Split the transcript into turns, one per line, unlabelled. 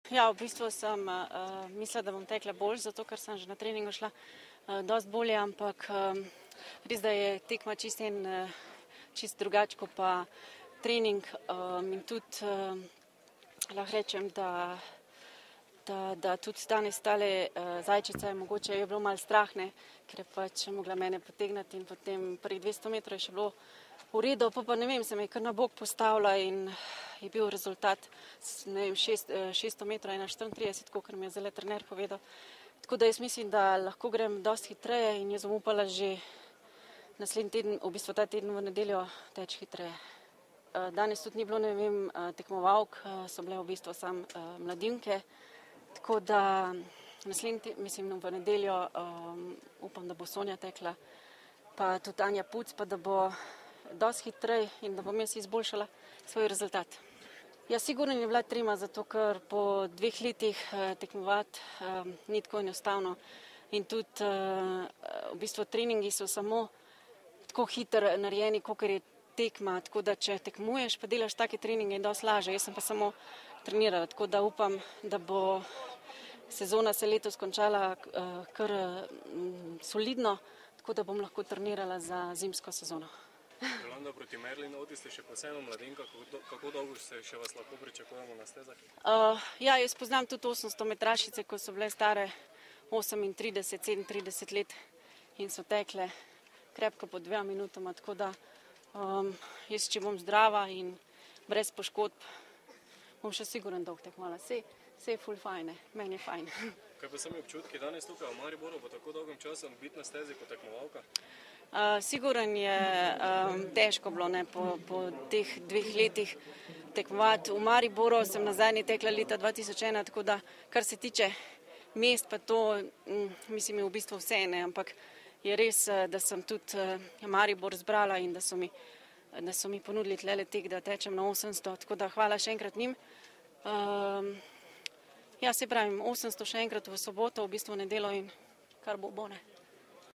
Ja, v bistvu sem mislila, da bom tekla bolj, zato ker sem že na treningu šla dosti bolje, ampak res, da je tekma čist drugače kot pa trening in tudi lahko rečem, da tudi danes tale zajčica je mogoče je bilo malo strah, ne, ker je pač mogla mene potegniti in potem prvih 200 metrov je še bilo v redu, pa ne vem, se me je kar na bok postavila in je bil rezultat, ne vem, 600 metrov 1:34, kakor mi je zdajle trener povedal. Tako da jaz mislim, da lahko grem dosti hitreje in jaz bom upala že naslednji teden, v bistvu ta teden v nedeljo teči hitreje. Danes tudi ni bilo, ne vem, tekmovalk, so bile v bistvu samo mladinke, tako da mislim v nedeljo upam, da bo Sonja tekla, pa tudi Anja Puc, pa da bo dosti hitreje in da bom jaz izboljšala svoj rezultat. Ja, sigurno je bila trema, zato ker po 2 letih tekmovati ni tako enostavno in tudi v bistvu treningi so samo tako hitro narejeni, kakor je tekma, tako da če tekmuješ, pa delaš take treninge, je dosti lažje. Jaz sem pa samo trenirala, tako da upam, da bo sezona se letos končala kar solidno, tako da bom lahko trenirala za zimsko sezono.
Jolanda, proti Merlin Otis ste še posebno mladenka, kako dolgo se še vas lahko pričakujemo na stezah?
Ja, jaz poznam tudi 800 metrašice, ko so bile stare 38, 37 let in so tekle krepko po 2 minutama, tako da jaz, če bom zdrava in brez poškodb, bom še sigurno dolgo tekmovala. Saj je ful fajn, meni je fajn.
Kaj pa sami občutki danes tukaj v Mariboru po tako dolgem času biti na stezi kot tekmovalka?
Sigurno je težko bilo po teh 2 letih tekmovati. V Mariboru sem nazadnje tekla leta 2001, tako da kar se tiče mest, pa to mislim je v bistvu vse, ampak je res, da sem tudi Maribor zbrala in da so mi ponudili tlele tek, da tečem na 800, tako da hvala še enkrat njim. Ja, se pravim, 800 še enkrat v soboto, v bistvu nedeljo in kar bo, ne.